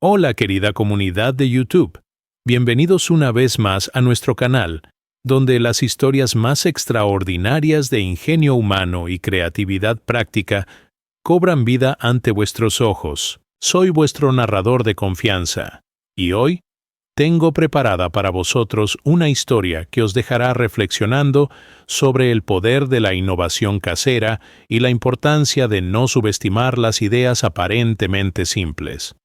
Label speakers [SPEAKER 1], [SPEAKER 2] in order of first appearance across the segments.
[SPEAKER 1] Hola querida comunidad de YouTube. Bienvenidos una vez más a nuestro canal, donde las historias más extraordinarias de ingenio humano y creatividad práctica cobran vida ante vuestros ojos. Soy vuestro narrador de confianza, y hoy tengo preparada para vosotros una historia que os dejará reflexionando sobre el poder de la innovación casera y la importancia de no subestimar las ideas aparentemente simples.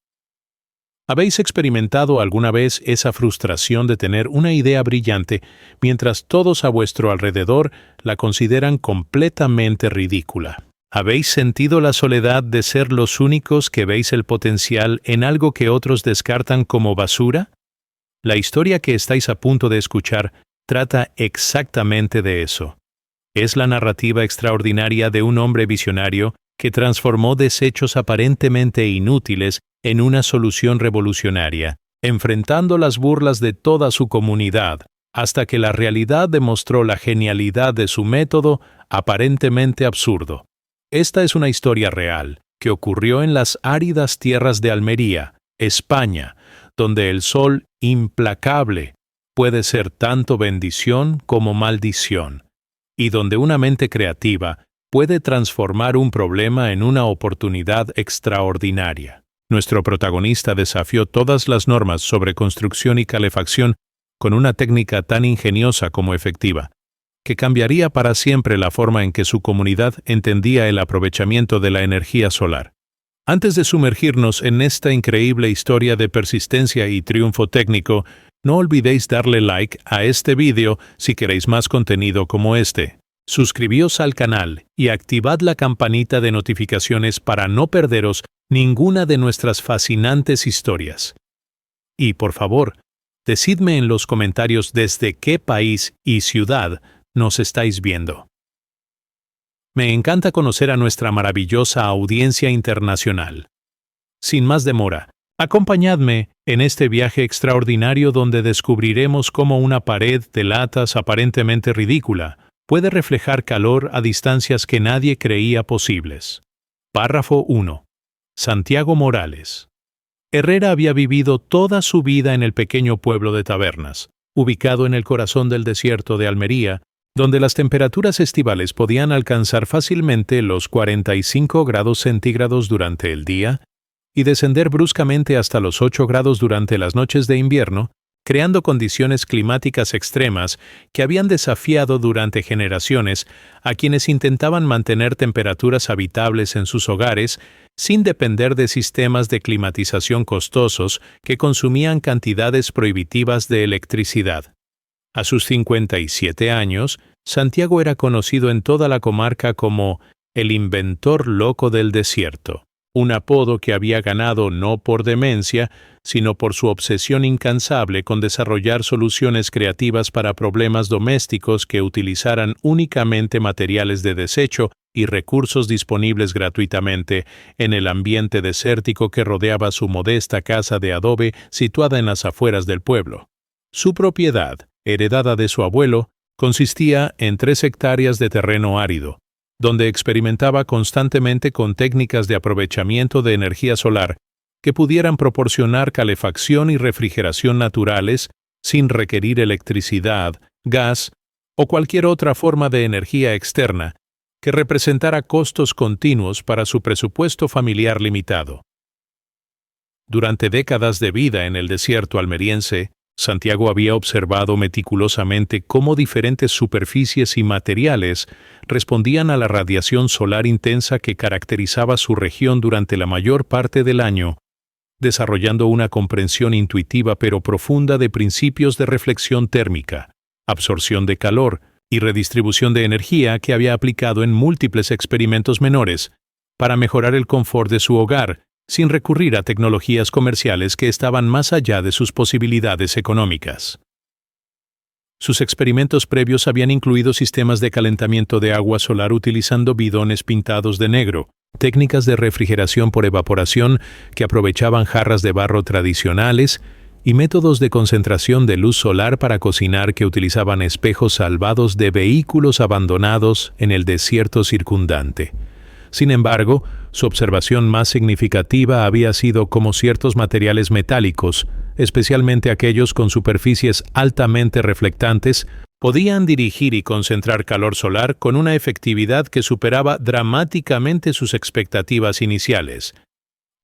[SPEAKER 1] ¿Habéis experimentado alguna vez esa frustración de tener una idea brillante mientras todos a vuestro alrededor la consideran completamente ridícula? ¿Habéis sentido la soledad de ser los únicos que veis el potencial en algo que otros descartan como basura? La historia que estáis a punto de escuchar trata exactamente de eso. Es la narrativa extraordinaria de un hombre visionario que transformó desechos aparentemente inútiles en una solución revolucionaria, enfrentando las burlas de toda su comunidad, hasta que la realidad demostró la genialidad de su método aparentemente absurdo. Esta es una historia real, que ocurrió en las áridas tierras de Almería, España, donde el sol implacable puede ser tanto bendición como maldición, y donde una mente creativa puede transformar un problema en una oportunidad extraordinaria. Nuestro protagonista desafió todas las normas sobre construcción y calefacción con una técnica tan ingeniosa como efectiva, que cambiaría para siempre la forma en que su comunidad entendía el aprovechamiento de la energía solar. Antes de sumergirnos en esta increíble historia de persistencia y triunfo técnico, no olvidéis darle like a este vídeo si queréis más contenido como este. Suscribíos al canal y activad la campanita de notificaciones para no perderos ninguna de nuestras fascinantes historias. Y por favor, decidme en los comentarios desde qué país y ciudad nos estáis viendo. Me encanta conocer a nuestra maravillosa audiencia internacional. Sin más demora, acompañadme en este viaje extraordinario donde descubriremos cómo una pared de latas aparentemente ridícula puede reflejar calor a distancias que nadie creía posibles. Párrafo 1. Santiago Morales. Herrera había vivido toda su vida en el pequeño pueblo de Tabernas, ubicado en el corazón del desierto de Almería, donde las temperaturas estivales podían alcanzar fácilmente los 45 grados centígrados durante el día y descender bruscamente hasta los 8 grados durante las noches de invierno, creando condiciones climáticas extremas que habían desafiado durante generaciones a quienes intentaban mantener temperaturas habitables en sus hogares sin depender de sistemas de climatización costosos que consumían cantidades prohibitivas de electricidad. A sus 57 años, Santiago era conocido en toda la comarca como el inventor loco del desierto, un apodo que había ganado no por demencia, sino por su obsesión incansable con desarrollar soluciones creativas para problemas domésticos que utilizaran únicamente materiales de desecho y recursos disponibles gratuitamente en el ambiente desértico que rodeaba su modesta casa de adobe situada en las afueras del pueblo. Su propiedad, heredada de su abuelo, consistía en 3 hectáreas de terreno árido, donde experimentaba constantemente con técnicas de aprovechamiento de energía solar que pudieran proporcionar calefacción y refrigeración naturales sin requerir electricidad, gas o cualquier otra forma de energía externa que representara costos continuos para su presupuesto familiar limitado. Durante décadas de vida en el desierto almeriense, Santiago había observado meticulosamente cómo diferentes superficies y materiales respondían a la radiación solar intensa que caracterizaba su región durante la mayor parte del año, desarrollando una comprensión intuitiva pero profunda de principios de reflexión térmica, absorción de calor y redistribución de energía que había aplicado en múltiples experimentos menores para mejorar el confort de su hogar, sin recurrir a tecnologías comerciales que estaban más allá de sus posibilidades económicas. Sus experimentos previos habían incluido sistemas de calentamiento de agua solar utilizando bidones pintados de negro, técnicas de refrigeración por evaporación que aprovechaban jarras de barro tradicionales y métodos de concentración de luz solar para cocinar que utilizaban espejos salvados de vehículos abandonados en el desierto circundante. Sin embargo, Su observación más significativa había sido cómo ciertos materiales metálicos, especialmente aquellos con superficies altamente reflectantes, podían dirigir y concentrar calor solar con una efectividad que superaba dramáticamente sus expectativas iniciales,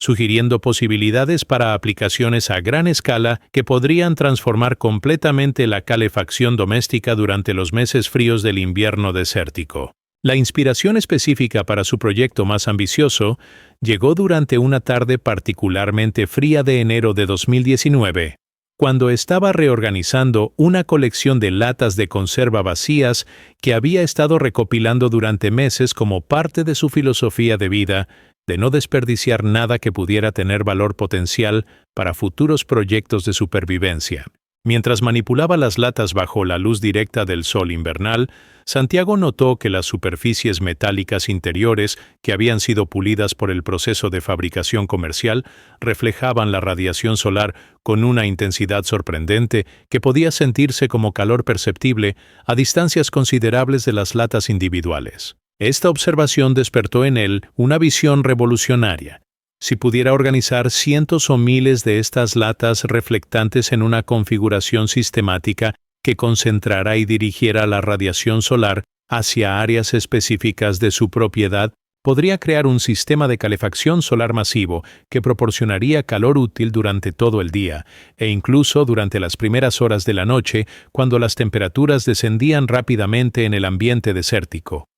[SPEAKER 1] sugiriendo posibilidades para aplicaciones a gran escala que podrían transformar completamente la calefacción doméstica durante los meses fríos del invierno desértico. La inspiración específica para su proyecto más ambicioso llegó durante una tarde particularmente fría de enero de 2019, cuando estaba reorganizando una colección de latas de conserva vacías que había estado recopilando durante meses como parte de su filosofía de vida de no desperdiciar nada que pudiera tener valor potencial para futuros proyectos de supervivencia. Mientras manipulaba las latas bajo la luz directa del sol invernal, Santiago notó que las superficies metálicas interiores, que habían sido pulidas por el proceso de fabricación comercial, reflejaban la radiación solar con una intensidad sorprendente que podía sentirse como calor perceptible a distancias considerables de las latas individuales. Esta observación despertó en él una visión revolucionaria. Si pudiera organizar cientos o miles de estas latas reflectantes en una configuración sistemática que concentrara y dirigiera la radiación solar hacia áreas específicas de su propiedad, podría crear un sistema de calefacción solar masivo que proporcionaría calor útil durante todo el día, e incluso durante las primeras horas de la noche, cuando las temperaturas descendían rápidamente en el ambiente desértico.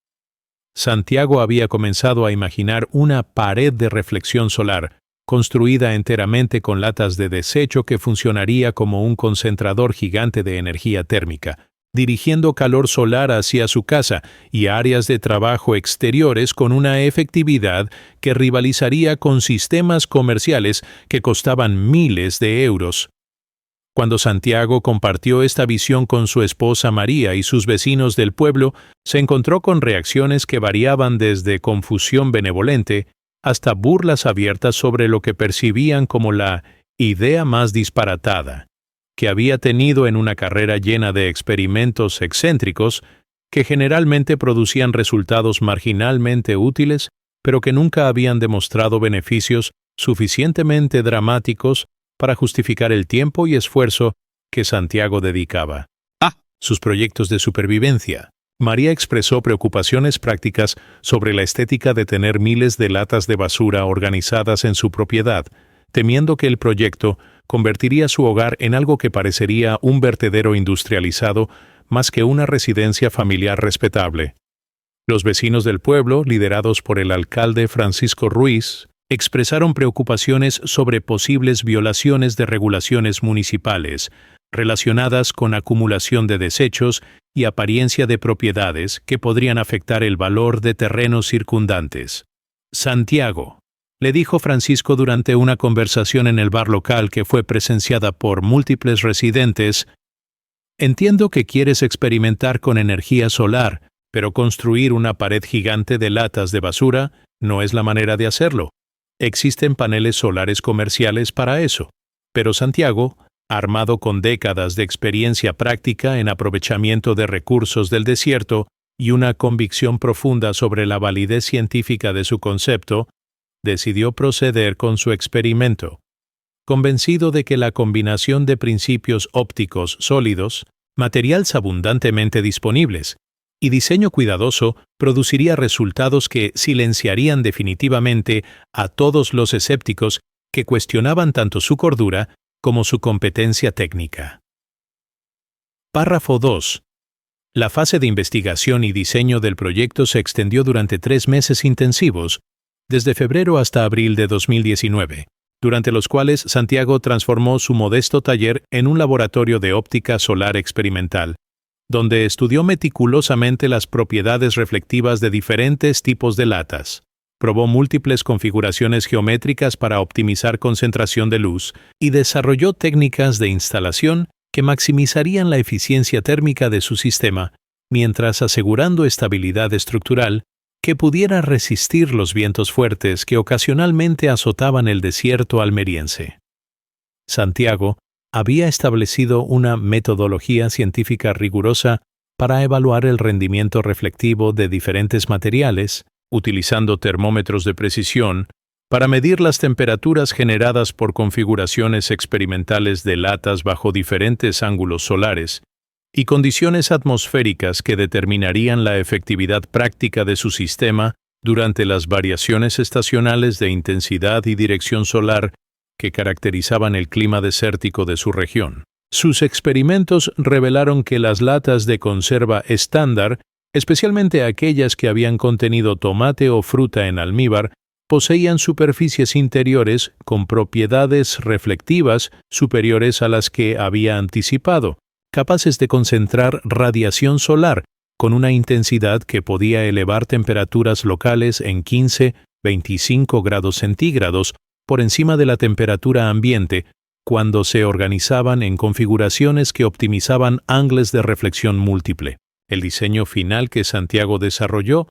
[SPEAKER 1] Santiago había comenzado a imaginar una pared de reflexión solar, construida enteramente con latas de desecho que funcionaría como un concentrador gigante de energía térmica, dirigiendo calor solar hacia su casa y áreas de trabajo exteriores con una efectividad que rivalizaría con sistemas comerciales que costaban miles de euros. Cuando Santiago compartió esta visión con su esposa María y sus vecinos del pueblo, se encontró con reacciones que variaban desde confusión benevolente hasta burlas abiertas sobre lo que percibían como la idea más disparatada que había tenido en una carrera llena de experimentos excéntricos que generalmente producían resultados marginalmente útiles, pero que nunca habían demostrado beneficios suficientemente dramáticos para justificar el tiempo y esfuerzo que Santiago dedicaba a sus proyectos de supervivencia. María expresó preocupaciones prácticas sobre la estética de tener miles de latas de basura organizadas en su propiedad, temiendo que el proyecto convertiría su hogar en algo que parecería un vertedero industrializado más que una residencia familiar respetable. Los vecinos del pueblo, liderados por el alcalde Francisco Ruiz, expresaron preocupaciones sobre posibles violaciones de regulaciones municipales relacionadas con acumulación de desechos y apariencia de propiedades que podrían afectar el valor de terrenos circundantes. Santiago, le dijo Francisco durante una conversación en el bar local que fue presenciada por múltiples residentes, entiendo que quieres experimentar con energía solar, pero construir una pared gigante de latas de basura no es la manera de hacerlo. Existen paneles solares comerciales para eso, pero Santiago, armado con décadas de experiencia práctica en aprovechamiento de recursos del desierto y una convicción profunda sobre la validez científica de su concepto, decidió proceder con su experimento, convencido de que la combinación de principios ópticos sólidos, materiales abundantemente disponibles y diseño cuidadoso produciría resultados que silenciarían definitivamente a todos los escépticos que cuestionaban tanto su cordura como su competencia técnica. Párrafo 2. La fase de investigación y diseño del proyecto se extendió durante 3 meses intensivos, desde febrero hasta abril de 2019, durante los cuales Santiago transformó su modesto taller en un laboratorio de óptica solar experimental, donde estudió meticulosamente las propiedades reflectivas de diferentes tipos de latas. Probó múltiples configuraciones geométricas para optimizar concentración de luz y desarrolló técnicas de instalación que maximizarían la eficiencia térmica de su sistema, mientras asegurando estabilidad estructural que pudiera resistir los vientos fuertes que ocasionalmente azotaban el desierto almeriense. Santiago había establecido una metodología científica rigurosa para evaluar el rendimiento reflectivo de diferentes materiales, utilizando termómetros de precisión para medir las temperaturas generadas por configuraciones experimentales de latas bajo diferentes ángulos solares y condiciones atmosféricas que determinarían la efectividad práctica de su sistema durante las variaciones estacionales de intensidad y dirección solar que caracterizaban el clima desértico de su región. Sus experimentos revelaron que las latas de conserva estándar, especialmente aquellas que habían contenido tomate o fruta en almíbar, poseían superficies interiores con propiedades reflectivas superiores a las que había anticipado, capaces de concentrar radiación solar con una intensidad que podía elevar temperaturas locales en 15-25 grados centígrados por encima de la temperatura ambiente cuando se organizaban en configuraciones que optimizaban ángulos de reflexión múltiple. El diseño final que Santiago desarrolló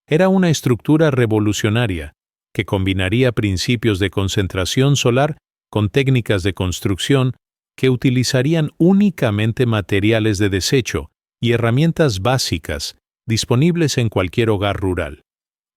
[SPEAKER 1] era una estructura revolucionaria que combinaría principios de concentración solar con técnicas de construcción que utilizarían únicamente materiales de desecho y herramientas básicas disponibles en cualquier hogar rural.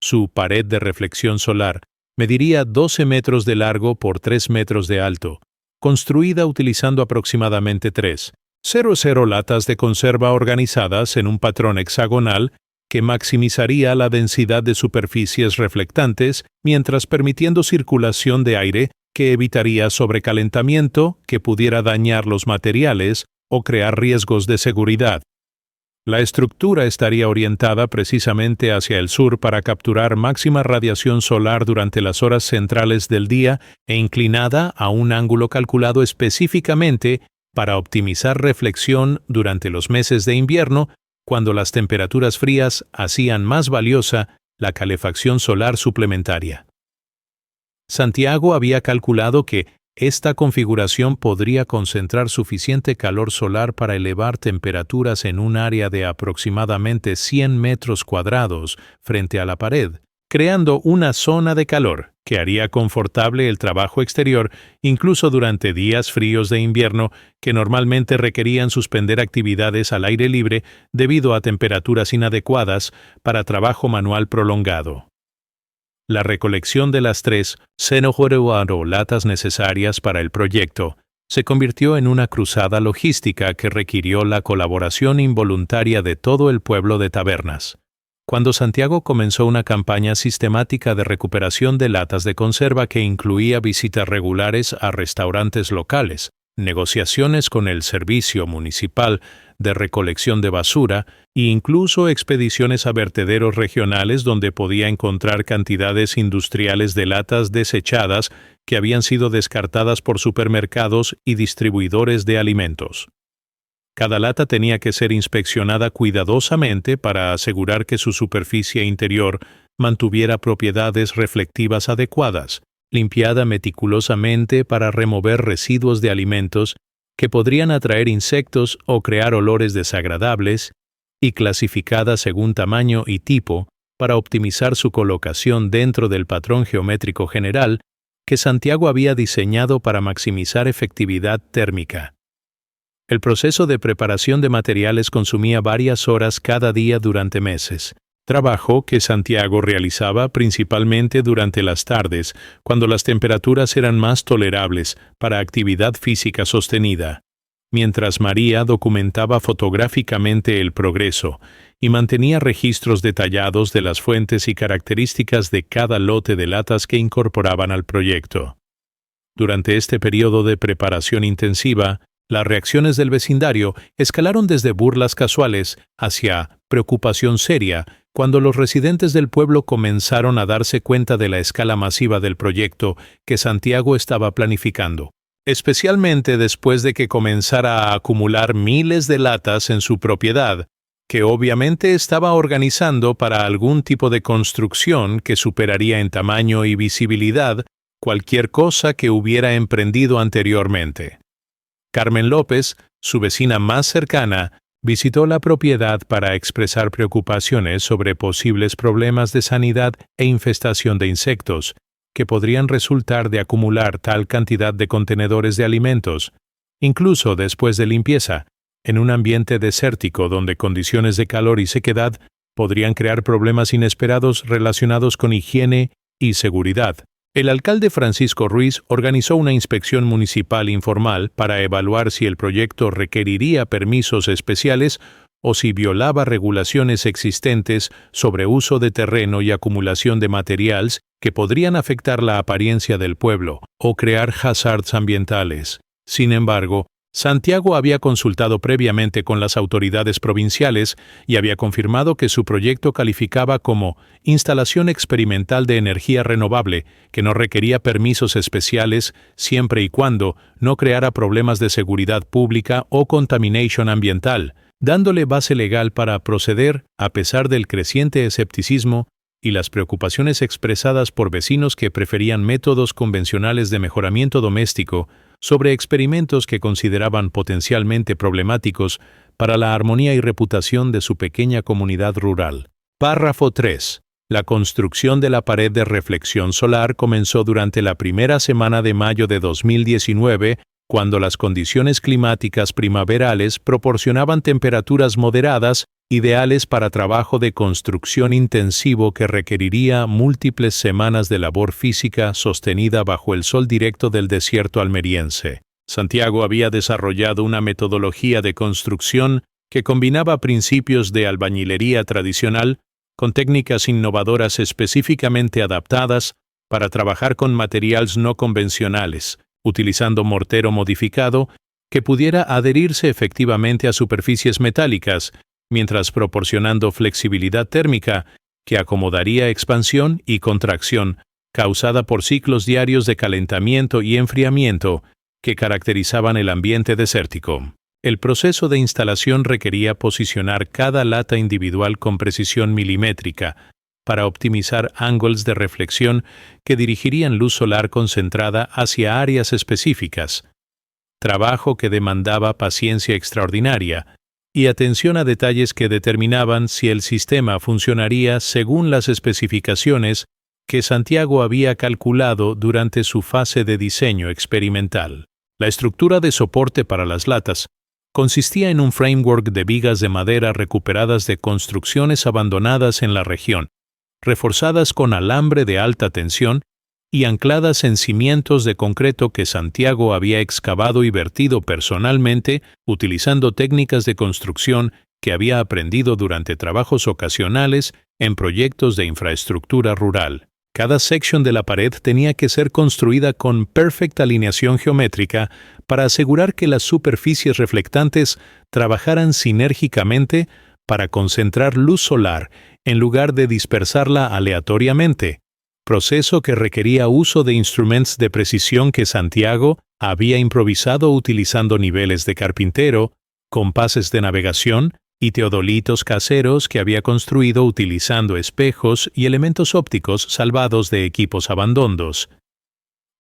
[SPEAKER 1] Su pared de reflexión solar mediría 12 metros de largo por 3 metros de alto, construida utilizando aproximadamente 3,00 latas de conserva organizadas en un patrón hexagonal que maximizaría la densidad de superficies reflectantes mientras permitiendo circulación de aire que evitaría sobrecalentamiento que pudiera dañar los materiales o crear riesgos de seguridad. La estructura estaría orientada precisamente hacia el sur para capturar máxima radiación solar durante las horas centrales del día e inclinada a un ángulo calculado específicamente para optimizar reflexión durante los meses de invierno, cuando las temperaturas frías hacían más valiosa la calefacción solar suplementaria. Santiago había calculado que esta configuración podría concentrar suficiente calor solar para elevar temperaturas en un área de aproximadamente 100 metros cuadrados frente a la pared, creando una zona de calor que haría confortable el trabajo exterior incluso durante días fríos de invierno que normalmente requerían suspender actividades al aire libre debido a temperaturas inadecuadas para trabajo manual prolongado. La recolección de las 3,00 latas necesarias para el proyecto se convirtió en una cruzada logística que requirió la colaboración involuntaria de todo el pueblo de Tabernas. Cuando Santiago comenzó una campaña sistemática de recuperación de latas de conserva que incluía visitas regulares a restaurantes locales, negociaciones con el Servicio Municipal de Recolección de Basura e incluso expediciones a vertederos regionales donde podía encontrar cantidades industriales de latas desechadas que habían sido descartadas por supermercados y distribuidores de alimentos. Cada lata tenía que ser inspeccionada cuidadosamente para asegurar que su superficie interior mantuviera propiedades reflectivas adecuadas, limpiada meticulosamente para remover residuos de alimentos que podrían atraer insectos o crear olores desagradables, y clasificada según tamaño y tipo para optimizar su colocación dentro del patrón geométrico general que Santiago había diseñado para maximizar efectividad térmica. El proceso de preparación de materiales consumía varias horas cada día durante meses, trabajo que Santiago realizaba principalmente durante las tardes, cuando las temperaturas eran más tolerables para actividad física sostenida, mientras María documentaba fotográficamente el progreso y mantenía registros detallados de las fuentes y características de cada lote de latas que incorporaban al proyecto. Durante este periodo de preparación intensiva, las reacciones del vecindario escalaron desde burlas casuales hacia preocupación seria cuando los residentes del pueblo comenzaron a darse cuenta de la escala masiva del proyecto que Santiago estaba planificando, especialmente después de que comenzara a acumular miles de latas en su propiedad, que obviamente estaba organizando para algún tipo de construcción que superaría en tamaño y visibilidad cualquier cosa que hubiera emprendido anteriormente. Carmen López, su vecina más cercana, visitó la propiedad para expresar preocupaciones sobre posibles problemas de sanidad e infestación de insectos que podrían resultar de acumular tal cantidad de contenedores de alimentos, incluso después de limpieza, en un ambiente desértico donde condiciones de calor y sequedad podrían crear problemas inesperados relacionados con higiene y seguridad. El alcalde Francisco Ruiz organizó una inspección municipal informal para evaluar si el proyecto requeriría permisos especiales o si violaba regulaciones existentes sobre uso de terreno y acumulación de materiales que podrían afectar la apariencia del pueblo o crear hazards ambientales. Sin embargo, Santiago había consultado previamente con las autoridades provinciales y había confirmado que su proyecto calificaba como instalación experimental de energía renovable, que no requería permisos especiales siempre y cuando no creara problemas de seguridad pública o contaminación ambiental, dándole base legal para proceder a pesar del creciente escepticismo y las preocupaciones expresadas por vecinos que preferían métodos convencionales de mejoramiento doméstico sobre experimentos que consideraban potencialmente problemáticos para la armonía y reputación de su pequeña comunidad rural. Párrafo 3. La construcción de la pared de reflexión solar comenzó durante la primera semana de mayo de 2019, cuando las condiciones climáticas primaverales proporcionaban temperaturas moderadas, ideales para trabajo de construcción intensivo que requeriría múltiples semanas de labor física sostenida bajo el sol directo del desierto almeriense. Santiago había desarrollado una metodología de construcción que combinaba principios de albañilería tradicional con técnicas innovadoras específicamente adaptadas para trabajar con materiales no convencionales, utilizando mortero modificado que pudiera adherirse efectivamente a superficies metálicas, mientras proporcionando flexibilidad térmica que acomodaría expansión y contracción causada por ciclos diarios de calentamiento y enfriamiento que caracterizaban el ambiente desértico. El proceso de instalación requería posicionar cada lata individual con precisión milimétrica para optimizar ángulos de reflexión que dirigirían luz solar concentrada hacia áreas específicas, trabajo que demandaba paciencia extraordinaria y atención a detalles que determinaban si el sistema funcionaría según las especificaciones que Santiago había calculado durante su fase de diseño experimental. La estructura de soporte para las latas consistía en un framework de vigas de madera recuperadas de construcciones abandonadas en la región, reforzadas con alambre de alta tensión y ancladas en cimientos de concreto que Santiago había excavado y vertido personalmente utilizando técnicas de construcción que había aprendido durante trabajos ocasionales en proyectos de infraestructura rural. Cada sección de la pared tenía que ser construida con perfecta alineación geométrica para asegurar que las superficies reflectantes trabajaran sinérgicamente para concentrar luz solar en lugar de dispersarla aleatoriamente, proceso que requería uso de instrumentos de precisión que Santiago había improvisado utilizando niveles de carpintero, compases de navegación y teodolitos caseros que había construido utilizando espejos y elementos ópticos salvados de equipos abandondos.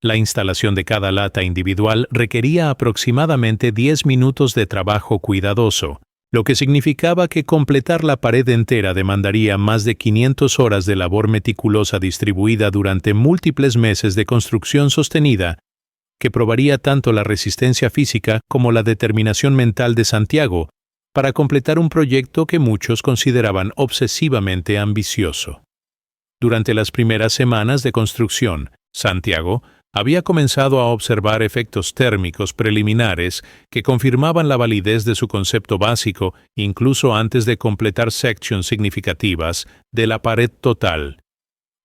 [SPEAKER 1] La instalación de cada lata individual requería aproximadamente 10 minutos de trabajo cuidadoso, lo que significaba que completar la pared entera demandaría más de 500 horas de labor meticulosa distribuida durante múltiples meses de construcción sostenida, que probaría tanto la resistencia física como la determinación mental de Santiago para completar un proyecto que muchos consideraban obsesivamente ambicioso. Durante las primeras semanas de construcción, Santiago había comenzado a observar efectos térmicos preliminares que confirmaban la validez de su concepto básico incluso antes de completar secciones significativas de la pared total.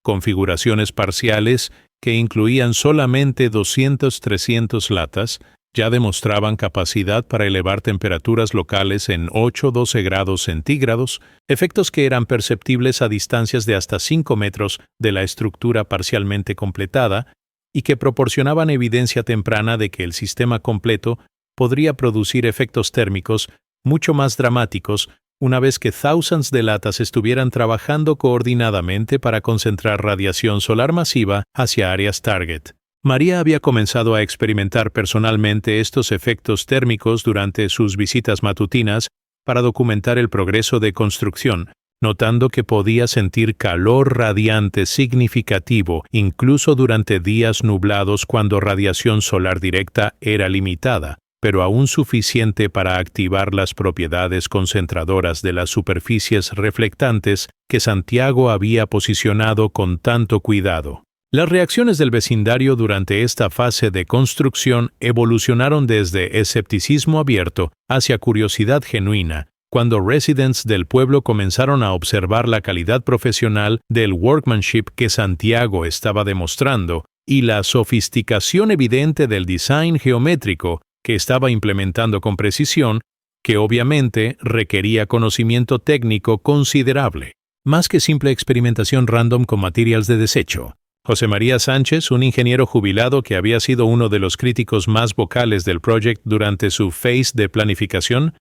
[SPEAKER 1] Configuraciones parciales que incluían solamente 200-300 latas ya demostraban capacidad para elevar temperaturas locales en 8-12 grados centígrados, efectos que eran perceptibles a distancias de hasta 5 metros de la estructura parcialmente completada y que proporcionaban evidencia temprana de que el sistema completo podría producir efectos térmicos mucho más dramáticos una vez que thousands de latas estuvieran trabajando coordinadamente para concentrar radiación solar masiva hacia áreas target. María había comenzado a experimentar personalmente estos efectos térmicos durante sus visitas matutinas para documentar el progreso de construcción, notando que podía sentir calor radiante significativo incluso durante días nublados cuando radiación solar directa era limitada. pero aún suficiente para activar las propiedades concentradoras de las superficies reflectantes que Santiago había posicionado con tanto cuidado. Las reacciones del vecindario durante esta fase de construcción evolucionaron desde escepticismo abierto hacia curiosidad genuina, cuando residents del pueblo comenzaron a observar la calidad profesional del workmanship que Santiago estaba demostrando y la sofisticación evidente del design geométrico que estaba implementando con precisión, que obviamente requería conocimiento técnico considerable, más que simple experimentación random con materiales de desecho. José María Sánchez, un ingeniero jubilado que había sido uno de los críticos más vocales del proyecto durante su phase de planificación,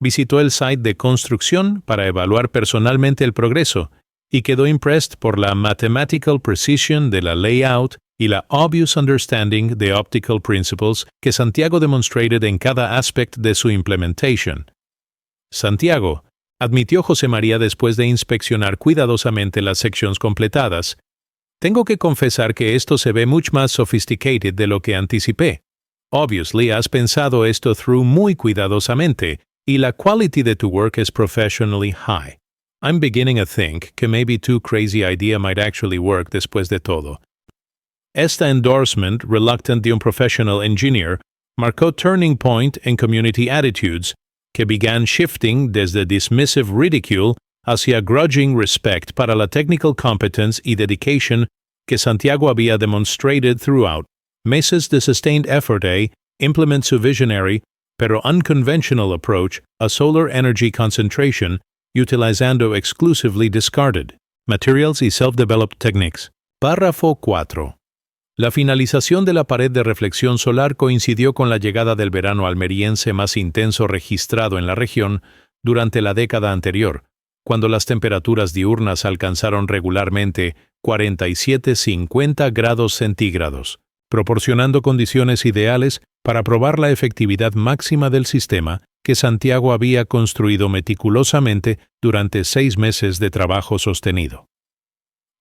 [SPEAKER 1] visitó el site de construcción para evaluar personalmente el progreso y quedó impressed por la mathematical precision de la layout y la obvious understanding de optical principles que Santiago demonstrated en cada aspect de su implementation. Santiago, admitió José María después de inspeccionar cuidadosamente las secciones completadas, tengo que confesar que esto se ve mucho más sophisticated de lo que anticipé. Obviously, has pensado esto through muy cuidadosamente, y la quality de tu work is professionally high. I'm beginning to think que maybe too crazy idea might actually work después de todo. Esta endorsement reluctant de un professional engineer marcó turning point en community attitudes, que began shifting desde dismissive ridicule hacia grudging respect para la technical competence y dedication que Santiago había demonstrated throughout meses de sustained effort a implement su visionary pero unconventional approach a solar energy concentration utilizando exclusively discarded materials y self-developed techniques. Párrafo 4. La finalización de la pared de reflexión solar coincidió con la llegada del verano almeriense más intenso registrado en la región durante la década anterior, cuando las temperaturas diurnas alcanzaron regularmente 47-50 grados centígrados, proporcionando condiciones ideales para probar la efectividad máxima del sistema que Santiago había construido meticulosamente durante 6 meses de trabajo sostenido.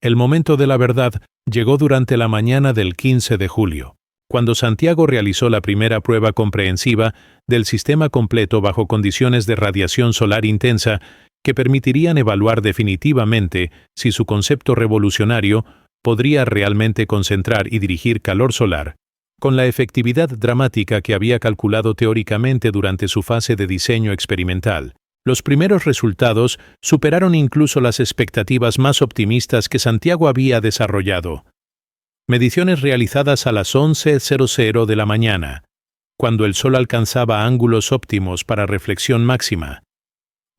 [SPEAKER 1] El momento de la verdad llegó durante la mañana del 15 de julio, cuando Santiago realizó la primera prueba comprensiva del sistema completo bajo condiciones de radiación solar intensa que permitirían evaluar definitivamente si su concepto revolucionario podría realmente concentrar y dirigir calor solar, con la efectividad dramática que había calculado teóricamente durante su fase de diseño experimental. Los primeros resultados superaron incluso las expectativas más optimistas que Santiago había desarrollado. Mediciones realizadas a las 11:00 de la mañana, cuando el sol alcanzaba ángulos óptimos para reflexión máxima,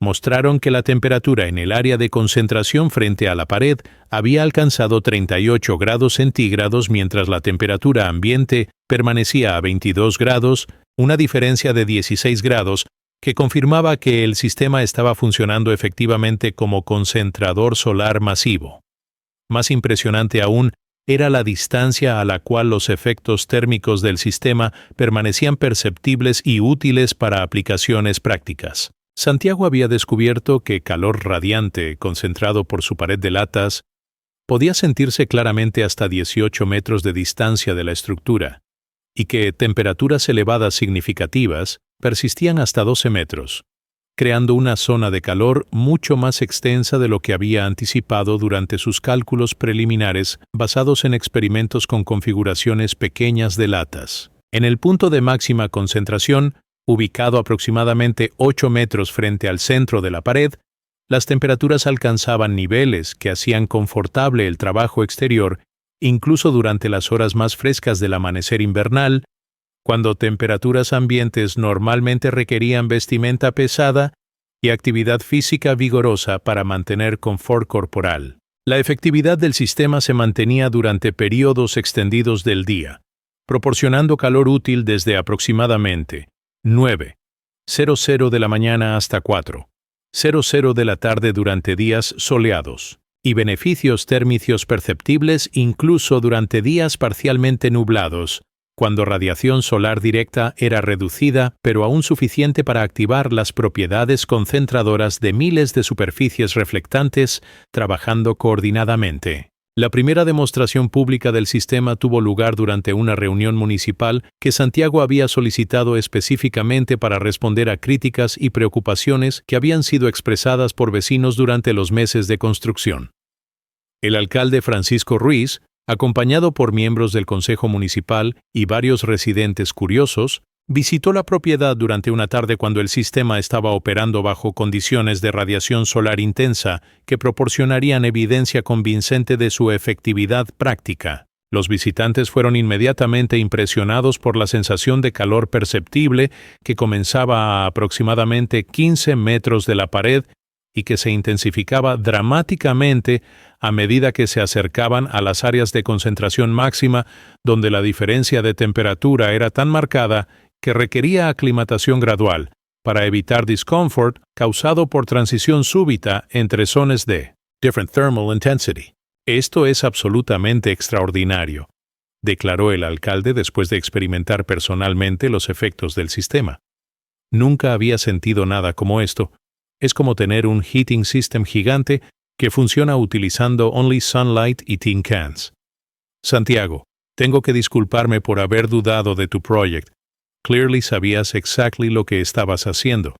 [SPEAKER 1] mostraron que la temperatura en el área de concentración frente a la pared había alcanzado 38 grados centígrados mientras la temperatura ambiente permanecía a 22 grados, una diferencia de 16 grados, que confirmaba que el sistema estaba funcionando efectivamente como concentrador solar masivo. Más impresionante aún era la distancia a la cual los efectos térmicos del sistema permanecían perceptibles y útiles para aplicaciones prácticas. Santiago había descubierto que calor radiante concentrado por su pared de latas podía sentirse claramente hasta 18 metros de distancia de la estructura, y que temperaturas elevadas significativas persistían hasta 12 metros, creando una zona de calor mucho más extensa de lo que había anticipado durante sus cálculos preliminares basados en experimentos con configuraciones pequeñas de latas. En el punto de máxima concentración, ubicado aproximadamente 8 metros frente al centro de la pared, las temperaturas alcanzaban niveles que hacían confortable el trabajo exterior incluso durante las horas más frescas del amanecer invernal, cuando temperaturas ambientes normalmente requerían vestimenta pesada y actividad física vigorosa para mantener confort corporal. La efectividad del sistema se mantenía durante periodos extendidos del día, proporcionando calor útil desde aproximadamente 9:00 de la mañana hasta 4:00 de la tarde durante días soleados, y beneficios térmicos perceptibles incluso durante días parcialmente nublados, cuando radiación solar directa era reducida pero aún suficiente para activar las propiedades concentradoras de miles de superficies reflectantes trabajando coordinadamente. La primera demostración pública del sistema tuvo lugar durante una reunión municipal que Santiago había solicitado específicamente para responder a críticas y preocupaciones que habían sido expresadas por vecinos durante los meses de construcción. El alcalde Francisco Ruiz, acompañado por miembros del Consejo Municipal y varios residentes curiosos, visitó la propiedad durante una tarde cuando el sistema estaba operando bajo condiciones de radiación solar intensa que proporcionarían evidencia convincente de su efectividad práctica. Los visitantes fueron inmediatamente impresionados por la sensación de calor perceptible que comenzaba a aproximadamente 15 metros de la pared y que se intensificaba dramáticamente a medida que se acercaban a las áreas de concentración máxima, donde la diferencia de temperatura era tan marcada que requería aclimatación gradual para evitar discomfort causado por transición súbita entre zonas de different thermal intensity. Esto es absolutamente extraordinario, declaró el alcalde después de experimentar personalmente los efectos del sistema. Nunca había sentido nada como esto. Es como tener un heating system gigante que funciona utilizando only sunlight y tin cans. Santiago, tengo que disculparme por haber dudado de tu proyecto. Clearly sabías exactly lo que estabas haciendo.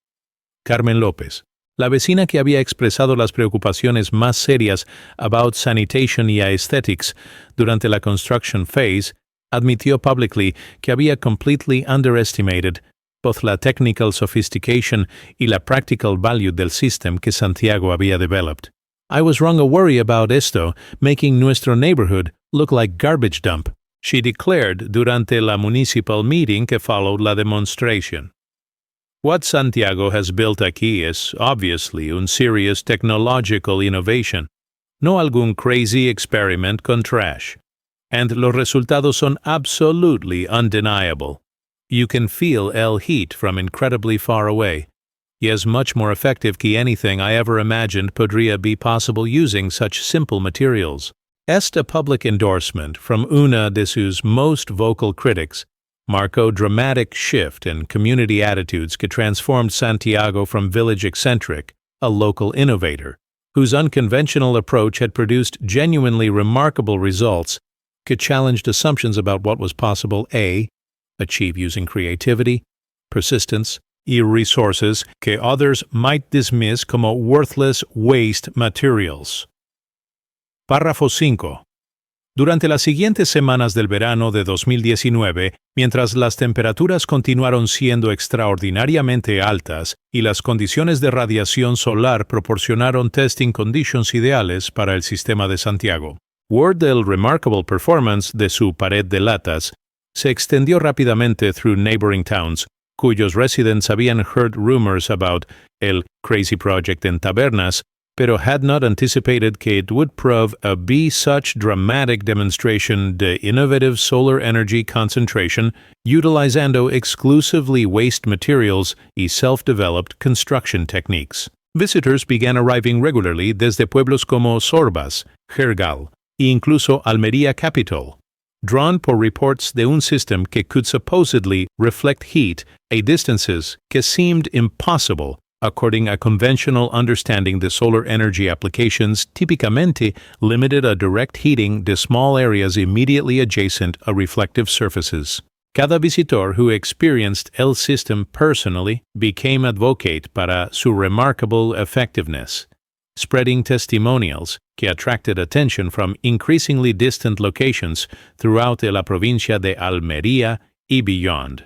[SPEAKER 1] Carmen López, la vecina que había expresado las preocupaciones más serias about sanitation y aesthetics durante la construction phase, admitió publicly que había completely underestimated both la technical sophistication y la practical value del system que Santiago había developed. I was wrong to worry about esto, making nuestro neighborhood look like garbage dump, she declared durante la municipal meeting que followed la demonstration. What Santiago has built aquí is obviously un serious technological innovation, no algún crazy experiment con trash. And los resultados son absolutely undeniable. You can feel el heat from incredibly far away. Y es much more effective que anything I ever imagined podría be possible using such simple materials. Esta public endorsement from una de sus most vocal critics marcó dramatic shift in community attitudes que transformed Santiago from village-eccentric, a local innovator, whose unconventional approach had produced genuinely remarkable results que challenged assumptions about what was possible achieve using creativity, persistence, y resources que others might dismiss como worthless waste materials. Párrafo 5. Durante las siguientes semanas del verano de 2019, mientras las temperaturas continuaron siendo extraordinariamente altas y las condiciones de radiación solar proporcionaron testing conditions ideales para el sistema de Santiago, word del remarkable performance de su pared de latas se extendió rápidamente through neighboring towns, cuyos residents habían heard rumors about el crazy project en Tabernas, pero had not anticipated que it would prove a be such dramatic demonstration de innovative solar energy concentration utilizando exclusively waste materials y self-developed construction techniques. Visitors began arriving regularly desde pueblos como Sorbas, Jergal, e incluso Almería Capital, drawn por reports de un system que could supposedly reflect heat at distances que seemed impossible according a conventional understanding the solar energy applications typicamente limited a direct heating de small areas immediately adjacent a reflective surfaces. Cada visitor who experienced el system personally became advocate para su remarkable effectiveness, spreading testimonials que attracted attention from increasingly distant locations throughout la provincia de Almería y beyond.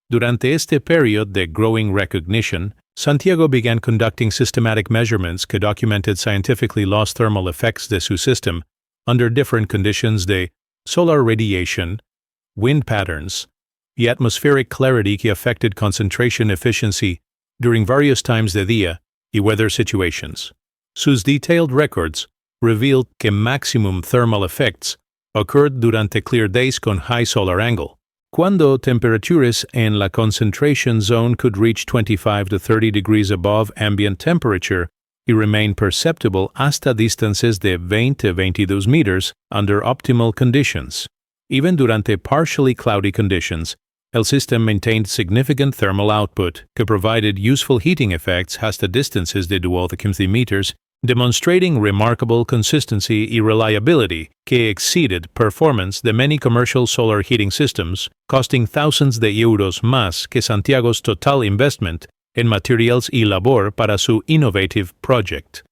[SPEAKER 1] Durante este period de growing recognition, Santiago began conducting systematic measurements que documented scientifically lost thermal effects de su system under different conditions de solar radiation, wind patterns, y atmospheric clarity que affected concentration efficiency during various times de día y weather situations. Sus detailed records revealed que maximum thermal effects occurred durante clear days con high solar angle, cuando temperaturas en la concentration zone could reach 25 to 30 degrees above ambient temperature y remain perceptible hasta distances de 20 to 22 meters under optimal conditions. Even durante partially cloudy conditions, el system maintained significant thermal output que provided useful heating effects hasta distances de 12 to 15 meters demonstrating remarkable consistency y reliability que exceeded performance de many commercial solar heating systems, costing thousands de euros más que Santiago's total investment en materials y labor para su innovative project.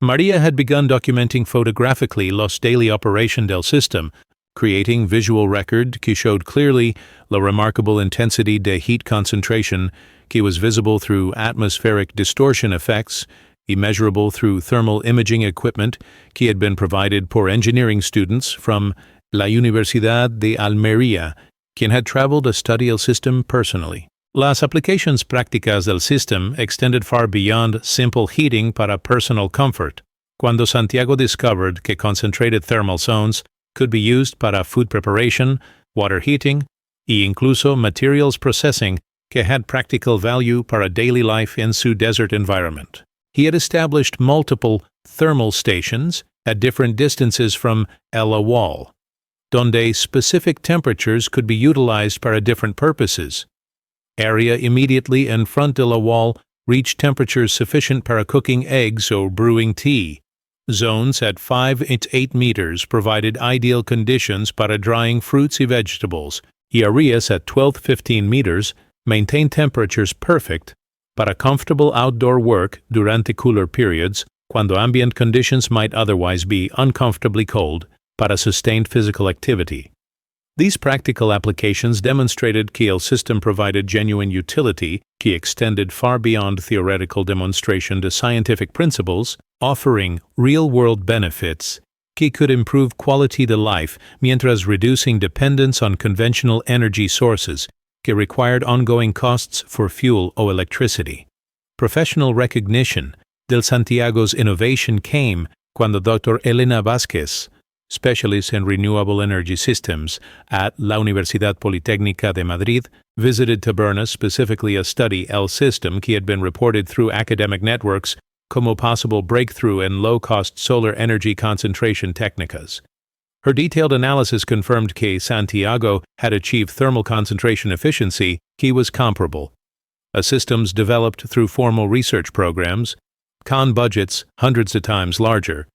[SPEAKER 1] Maria had begun documenting photographically los daily operation del system, creating visual record que showed clearly la remarkable intensity de heat concentration que was visible through atmospheric distortion effects y measurable through thermal imaging equipment que had been provided por engineering students from la Universidad de Almería, quien had traveled to study el system personally. Las aplicaciones prácticas del system extended far beyond simple heating para personal comfort, cuando Santiago discovered que concentrated thermal zones could be used para food preparation, water heating, y incluso materials processing que had practical value para daily life in su desert environment. He had established multiple thermal stations at different distances from el wall, donde specific temperatures could be utilized para different purposes. Area immediately in front de la wall reached temperatures sufficient para cooking eggs or brewing tea. Zones at 5 to 8 meters provided ideal conditions para drying fruits y vegetables, y areas at 12 to 15 meters maintained temperatures perfect para comfortable outdoor work durante cooler periods, cuando ambient conditions might otherwise be uncomfortably cold, para sustained physical activity. These practical applications demonstrated que el system provided genuine utility que extended far beyond theoretical demonstration to scientific principles, offering real-world benefits que could improve quality de life mientras reducing dependence on conventional energy sources que required ongoing costs for fuel or electricity. Professional recognition del Santiago's innovation came cuando Dr. Elena Vázquez, specialist in renewable energy systems at la Universidad Politécnica de Madrid, visited Tabernas specifically to study el system que had been reported through academic networks como possible breakthrough in low-cost solar energy concentration technicas. Her detailed analysis confirmed que Santiago had achieved thermal concentration efficiency que was comparable. A systems developed through formal research programs, con budgets hundreds of times larger,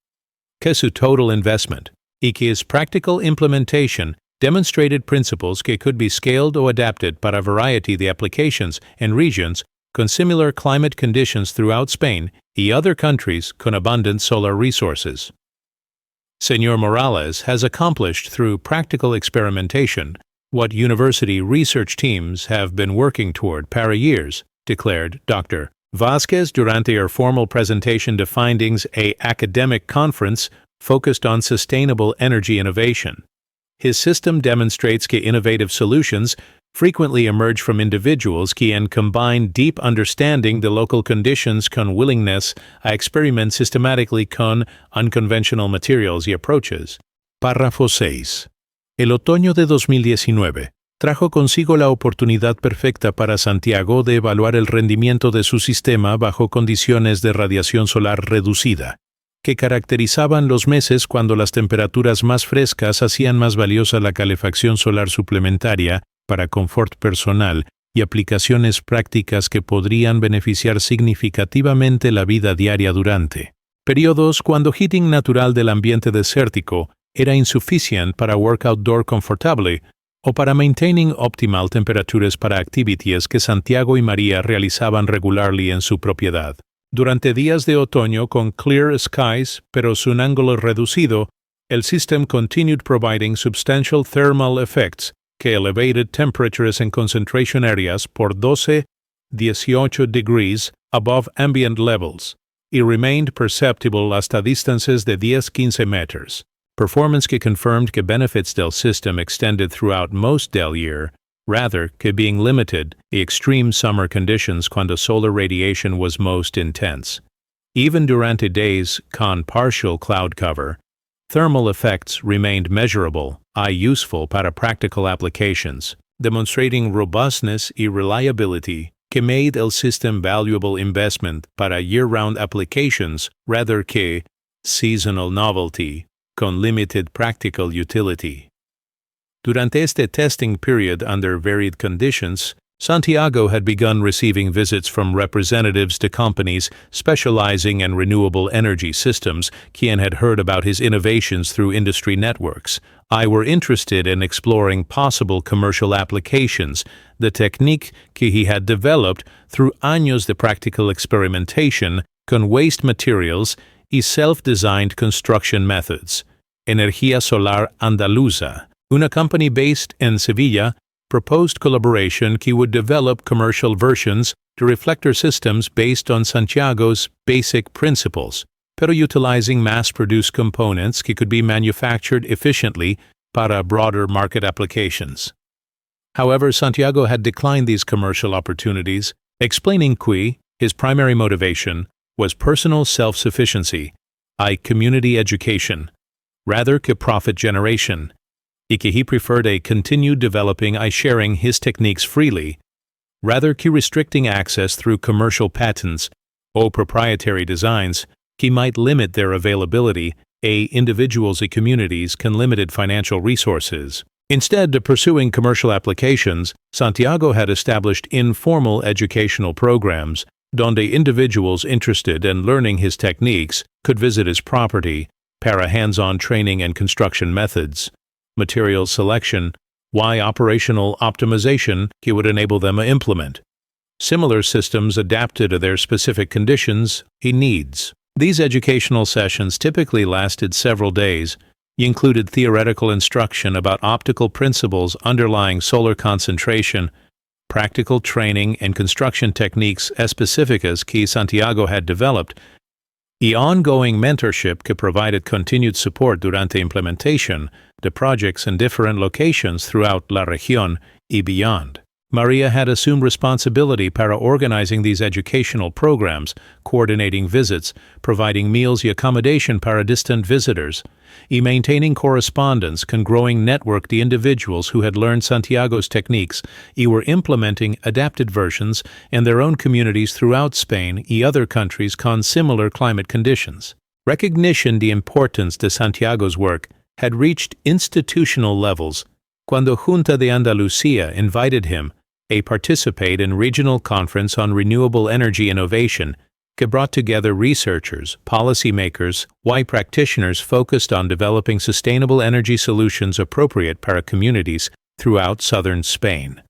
[SPEAKER 1] que su total investment, y que his practical implementation demonstrated principles que could be scaled or adapted para a variety de applications and regions con similar climate conditions throughout Spain y other countries con abundant solar resources. Señor Morales has accomplished through practical experimentation what university research teams have been working toward para years, declared Dr. Vázquez durante her formal presentation to findings a academic conference focused on sustainable energy innovation. His system demonstrates que innovative solutions frequently emerge from individuals que combine deep understanding de local conditions con willingness a experiment systematically con unconventional materials y approaches. Párrafo 6. El otoño de 2019 trajo consigo la oportunidad perfecta para Santiago de evaluar el rendimiento de su sistema bajo condiciones de radiación solar reducida, que caracterizaban los meses cuando las temperaturas más frescas hacían más valiosa la calefacción solar suplementaria para confort personal y aplicaciones prácticas que podrían beneficiar significativamente la vida diaria durante periodos cuando heating natural del ambiente desértico era insuficiente para work outdoor confortable o para maintaining optimal temperaturas para activities que Santiago y María realizaban regularly en su propiedad. Durante días de otoño con clear skies pero sin ángulo reducido, el system continued providing substantial thermal effects que elevated temperatures in concentration areas por 12-18 degrees above ambient levels y remained perceptible hasta distances de 10-15 meters. Performance que confirmed que benefits del system extended throughout most del year, rather que being limited to extreme summer conditions cuando solar radiation was most intense. Even durante days con partial cloud cover, thermal effects remained measurable y useful para practical applications, demonstrating robustness y reliability que made el system valuable investment para year-round applications rather que seasonal novelty con limited practical utility. Durante este testing period under varied conditions, Santiago had begun receiving visits from representatives to companies specializing in renewable energy systems, quien had heard about his innovations through industry networks. I were interested in exploring possible commercial applications, the technique que he had developed through años de practical experimentation con waste materials y self-designed construction methods. Energía Solar Andaluza, una company based in Sevilla, proposed collaboration que would develop commercial versions to reflector systems based on Santiago's basic principles, pero utilizing mass-produced components que could be manufactured efficiently para broader market applications. However, Santiago had declined these commercial opportunities, explaining que his primary motivation was personal self-sufficiency, y community education, rather que profit generation, y que he preferred a continued developing y sharing his techniques freely, rather que restricting access through commercial patents or proprietary designs que might limit their availability a individuals and communities can limited financial resources. Instead of pursuing commercial applications, Santiago had established informal educational programs donde individuals interested in learning his techniques could visit his property para hands-on training and construction methods, material selection, y operational optimization que would enable them to implement similar systems adapted to their specific conditions and needs. These educational sessions typically lasted several days, included theoretical instruction about optical principles underlying solar concentration, practical training and construction techniques específicas que Santiago had developed, y ongoing mentorship que provided continued support durante implementation de projects in different locations throughout la región y beyond. Maria had assumed responsibility para organizing these educational programs, coordinating visits, providing meals y accommodation para distant visitors, y maintaining correspondence con growing network de individuals who had learned Santiago's techniques y were implementing adapted versions in their own communities throughout Spain y other countries con similar climate conditions. Recognition the importance de Santiago's work had reached institutional levels cuando Junta de Andalucía invited him to participate in regional conference on renewable energy innovation que brought together researchers, policymakers, y practitioners focused on developing sustainable energy solutions appropriate para communities throughout southern Spain.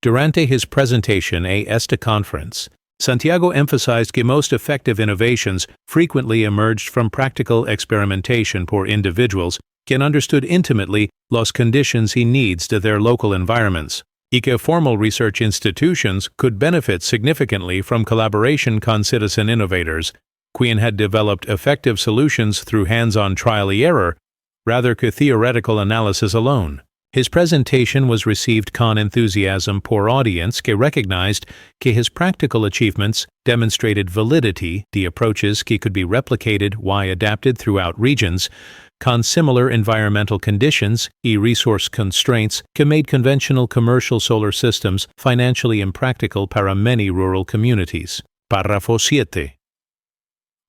[SPEAKER 1] Durante his presentation at esta conference, Santiago emphasized que most effective innovations frequently emerged from practical experimentation por individuals quien understood intimately los conditions y needs to their local environments, y que formal research institutions could benefit significantly from collaboration con citizen innovators, quien had developed effective solutions through hands-on trial y error, rather que theoretical analysis alone. His presentation was received con enthusiasm por audience que recognized que his practical achievements demonstrated validity, the approaches que could be replicated y adapted throughout regions, con similar environmental conditions y resource constraints que made conventional commercial solar systems financially impractical para many rural communities. Párrafo 7.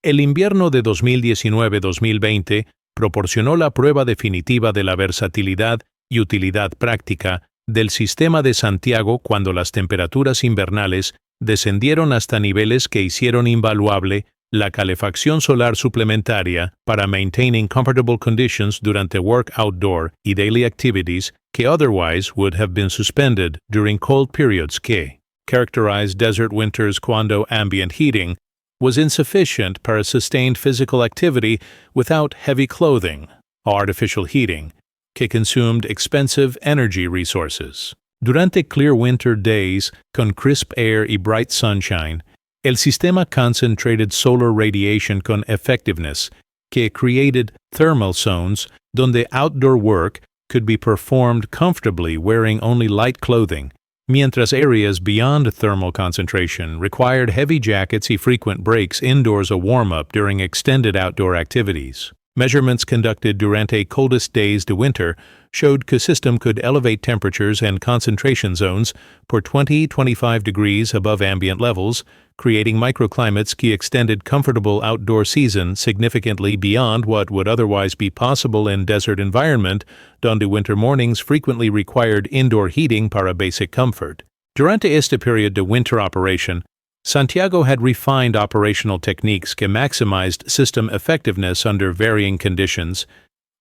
[SPEAKER 1] El invierno de 2019-2020 proporcionó la prueba definitiva de la versatilidad y utilidad práctica del sistema de Santiago cuando las temperaturas invernales descendieron hasta niveles que hicieron invaluable la calefacción solar suplementaria para maintaining comfortable conditions durante work outdoor y daily activities que otherwise would have been suspended during cold periods que characterized desert winters cuando ambient heating was insufficient para sustained physical activity without heavy clothing, artificial heating, que consumed expensive energy resources. Durante clear winter days con crisp air y bright sunshine, el sistema concentrated solar radiation con effectiveness que created thermal zones donde outdoor work could be performed comfortably wearing only light clothing, mientras areas beyond thermal concentration required heavy jackets y frequent breaks indoors a warm-up during extended outdoor activities. Measurements conducted durante coldest days de winter showed the system could elevate temperatures and concentration zones for 20-25 degrees above ambient levels, creating microclimates that extended comfortable outdoor season significantly beyond what would otherwise be possible in desert environment, donde winter mornings frequently required indoor heating para basic comfort. Durante este period de winter operation, Santiago had refined operational techniques que maximized system effectiveness under varying conditions,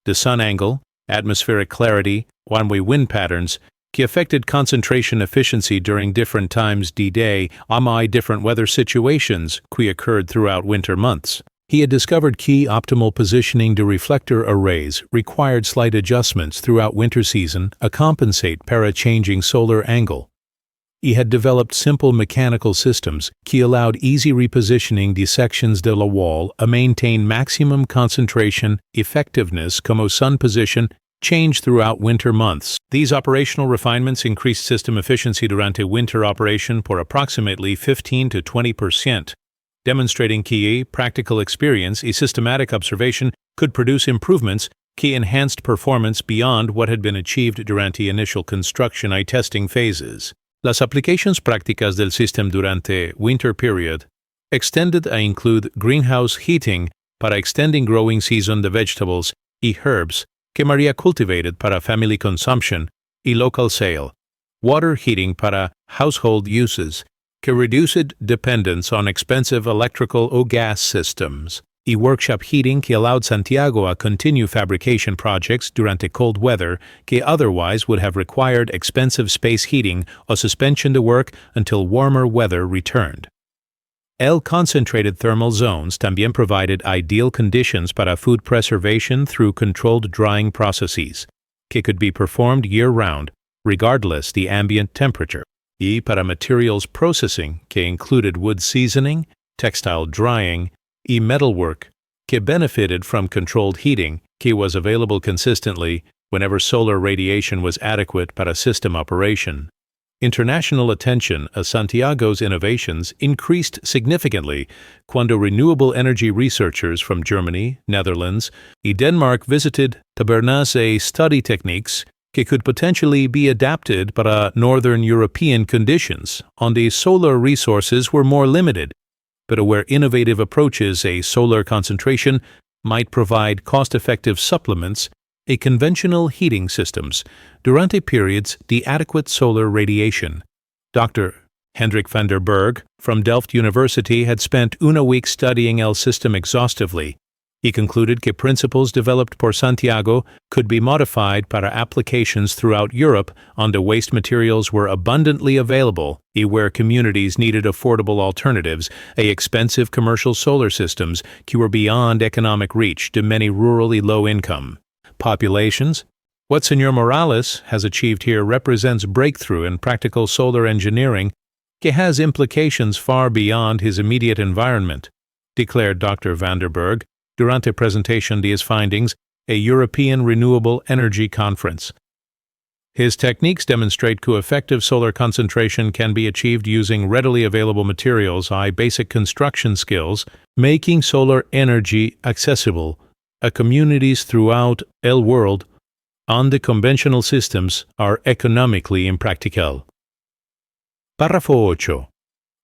[SPEAKER 1] the sun angle, atmospheric clarity, one-way wind patterns, que affected concentration efficiency during different times de day among different weather situations que occurred throughout winter months. He had discovered key optimal positioning de reflector arrays required slight adjustments throughout winter season to compensate para a changing solar angle. He had developed simple mechanical systems que allowed easy repositioning de sections de la wall to maintain maximum concentration effectiveness como sun position change throughout winter months. These operational refinements increased system efficiency durante winter operation por approximately 15 to 20%, demonstrating que practical experience y systematic observation could produce improvements que enhanced performance beyond what had been achieved durante initial construction y testing phases. Las aplicaciones prácticas del sistema durante winter period extended a include greenhouse heating para extending growing season de vegetables y herbs que María cultivated para family consumption y local sale, water heating para household uses, que reduced dependence on expensive electrical or gas systems, y workshop heating que allowed Santiago to continue fabrication projects durante cold weather que otherwise would have required expensive space heating or suspension to work until warmer weather returned. El concentrated thermal zones también provided ideal conditions para food preservation through controlled drying processes, que could be performed year-round, regardless the ambient temperature, y para materials processing, que included wood seasoning, textile drying, y metalwork, que benefited from controlled heating, que was available consistently whenever solar radiation was adequate para system operation. International attention of Santiago's innovations increased significantly cuando renewable energy researchers from Germany, Netherlands, and Denmark visited Tabernas a study techniques que could potentially be adapted para northern European conditions, onde solar resources were more limited, but where innovative approaches a solar concentration might provide cost-effective supplements a conventional heating systems durante periods de adequate solar radiation. Dr. Hendrik van der Berg from Delft University had spent una week studying el system exhaustively. He concluded que principles developed por Santiago could be modified para applications throughout Europe onde waste materials were abundantly available y where communities needed affordable alternatives a expensive commercial solar systems que were beyond economic reach to many rural y low-income populations. What Señor Morales has achieved here represents breakthrough in practical solar engineering que has implications far beyond his immediate environment, declared Dr. van der Berg durante presentation de his findings a European Renewable Energy Conference. His techniques demonstrate that effective solar concentration can be achieved using readily available materials and basic construction skills, making solar energy accessible to communities throughout el world onde conventional systems are economically impractical. Párrafo 8.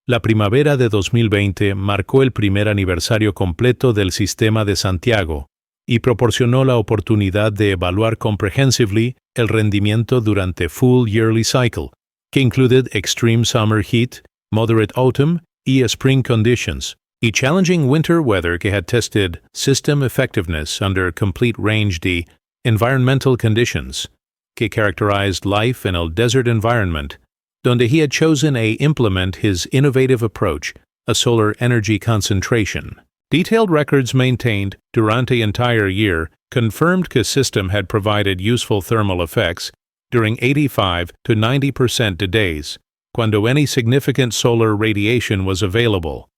[SPEAKER 1] La primavera de 2020 marcó el primer aniversario completo del sistema de Santiago y proporcionó la oportunidad de evaluar comprehensively el rendimiento durante full yearly cycle, que included extreme summer heat, moderate autumn y spring conditions, y challenging winter weather que had tested system effectiveness under complete range de environmental conditions, que characterized life in a desert environment, donde he had chosen to implement his innovative approach, a solar energy concentration. Detailed records maintained durante entire year confirmed que system had provided useful thermal effects during 85 to 90% de days, cuando any significant solar radiation was available,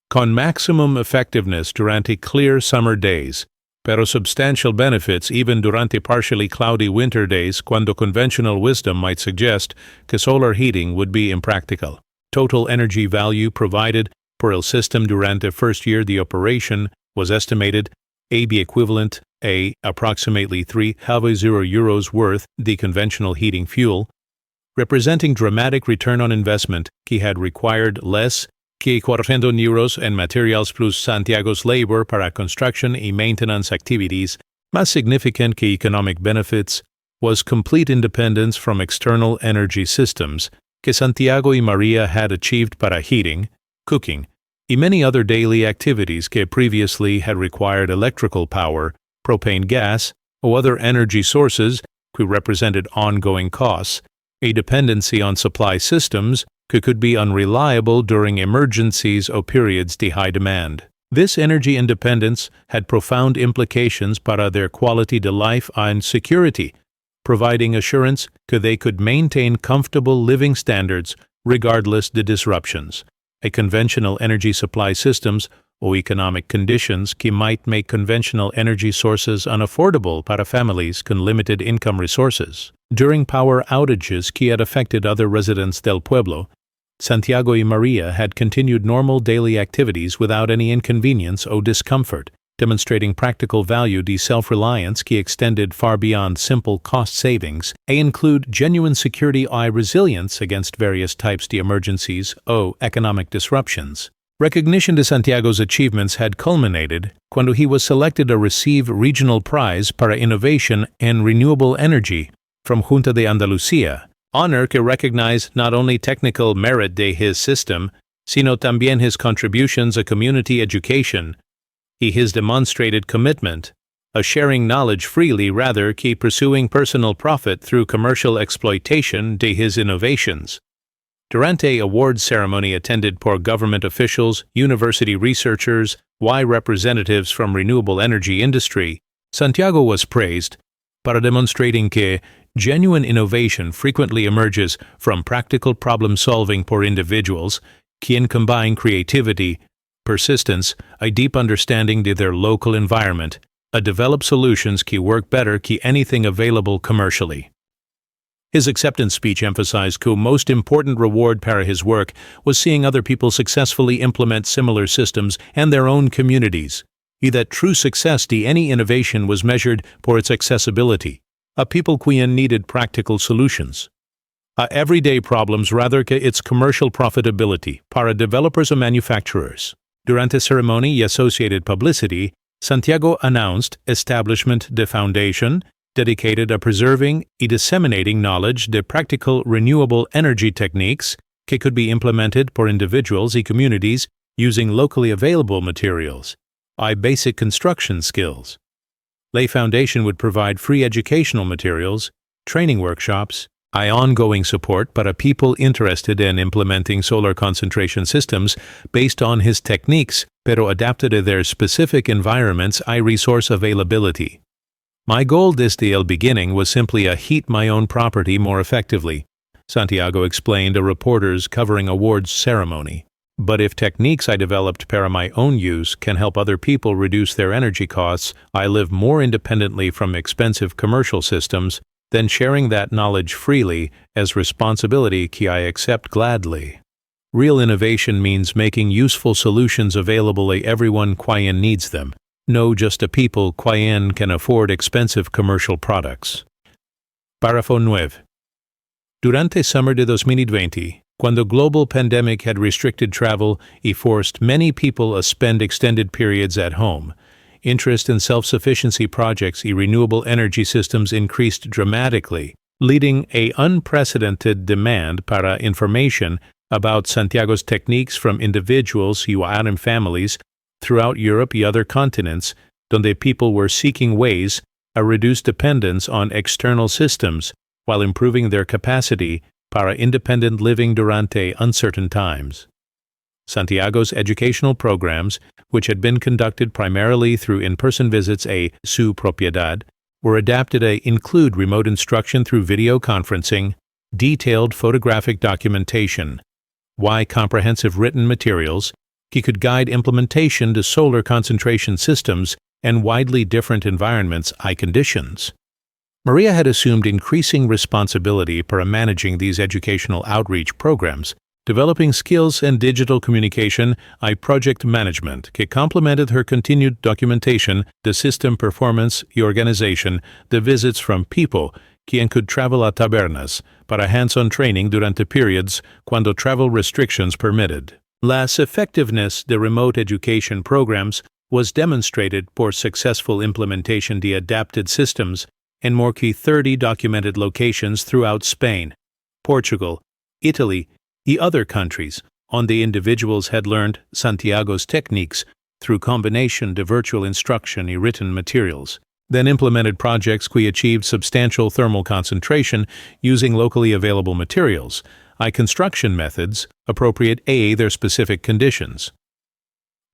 [SPEAKER 1] con maximum effectiveness durante clear summer days, pero substantial benefits even durante partially cloudy winter days cuando conventional wisdom might suggest que solar heating would be impractical. Total energy value provided por el system durante first year de operation was estimated to be equivalent a approximately 3.0 euros worth de conventional heating fuel, representing dramatic return on investment que had required less que 400 euros en materials plus Santiago's labor para construction y maintenance activities. Más significant que economic benefits was complete independence from external energy systems, que Santiago y Maria had achieved para heating, cooking, and many other daily activities que previously had required electrical power, propane gas, or other energy sources que represented ongoing costs, a dependency on supply systems que could be unreliable during emergencies or periods de high demand. This energy independence had profound implications para their quality de life and security, providing assurance that they could maintain comfortable living standards regardless the disruptions, a conventional energy supply systems or economic conditions que might make conventional energy sources unaffordable para families con limited income resources. During power outages que had affected other residents del pueblo, Santiago y Maria had continued normal daily activities without any inconvenience or discomfort, demonstrating practical value de self-reliance que extended far beyond simple cost savings and include genuine security and resilience against various types de emergencies or economic disruptions. Recognition de Santiago's achievements had culminated cuando he was selected to receive Regional Prize para Innovation en Renewable Energy from Junta de Andalucía, honor que recognized not only technical merit de his system, sino también his contributions a community education, his demonstrated commitment, a sharing knowledge freely rather que pursuing personal profit through commercial exploitation de his innovations. Durante awards ceremony attended por government officials, university researchers, y representatives from renewable energy industry, Santiago was praised para demonstrating que genuine innovation frequently emerges from practical problem-solving por individuals, quien combine creativity, persistence, a deep understanding de their local environment, a develop solutions que work better que anything available commercially. His acceptance speech emphasized que most important reward para his work was seeing other people successfully implement similar systems and their own communities, y that true success de any innovation was measured por its accessibility, a people quien needed practical solutions, a everyday problems rather que its commercial profitability para developers or manufacturers. Durante ceremony y associated publicity, Santiago announced establishment de foundation dedicated to preserving and disseminating knowledge de practical renewable energy techniques que could be implemented por individuals y communities using locally available materials, basic construction skills. La Foundation would provide free educational materials, training workshops, ongoing support para people interested in implementing solar concentration systems based on his techniques pero adapted to their specific environments y resource availability. My goal desde el beginning was simply to heat my own property more effectively, Santiago explained to reporters covering awards ceremony. But if techniques I developed para my own use can help other people reduce their energy costs, I live more independently from expensive commercial systems, then sharing that knowledge freely as responsibility que I accept gladly. Real innovation means making useful solutions available to everyone quien needs them, no just a people quien can afford expensive commercial products. Párrafo 9. Durante summer de 2020, cuando global pandemic had restricted travel y forced many people to spend extended periods at home, interest in self-sufficiency projects y renewable energy systems increased dramatically, leading a unprecedented demand para information about Santiago's techniques from individuals y families throughout Europe y other continents, donde people were seeking ways to reduce dependence on external systems while improving their capacity para independent living durante uncertain times. Santiago's educational programs, which had been conducted primarily through in-person visits a su propiedad, were adapted to include remote instruction through video conferencing, detailed photographic documentation, comprehensive written materials, que could guide implementation to solar concentration systems and widely different environments and conditions. Maria had assumed increasing responsibility for managing these educational outreach programs, developing skills in digital communication and project management que complemented her continued documentation de system performance y organization de visits from people quien could travel a tabernas para hands-on training durante periods cuando travel restrictions permitted. Las effectiveness de remote education programs was demonstrated por successful implementation de adapted systems in more than 30 documented locations throughout Spain, Portugal, Italy, and other countries, onde individuals had learned Santiago's techniques through combination de virtual instruction and written materials, then implemented projects que achieved substantial thermal concentration using locally available materials, construction methods appropriate their specific conditions.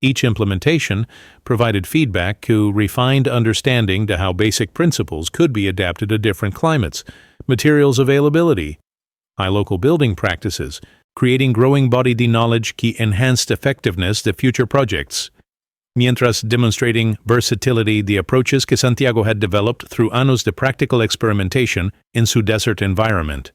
[SPEAKER 1] Each implementation provided feedback to refined understanding to how basic principles could be adapted to different climates, materials availability, high local building practices, creating growing body de knowledge que enhanced effectiveness de future projects, mientras demonstrating versatility the approaches que Santiago had developed through años de practical experimentation in su desert environment.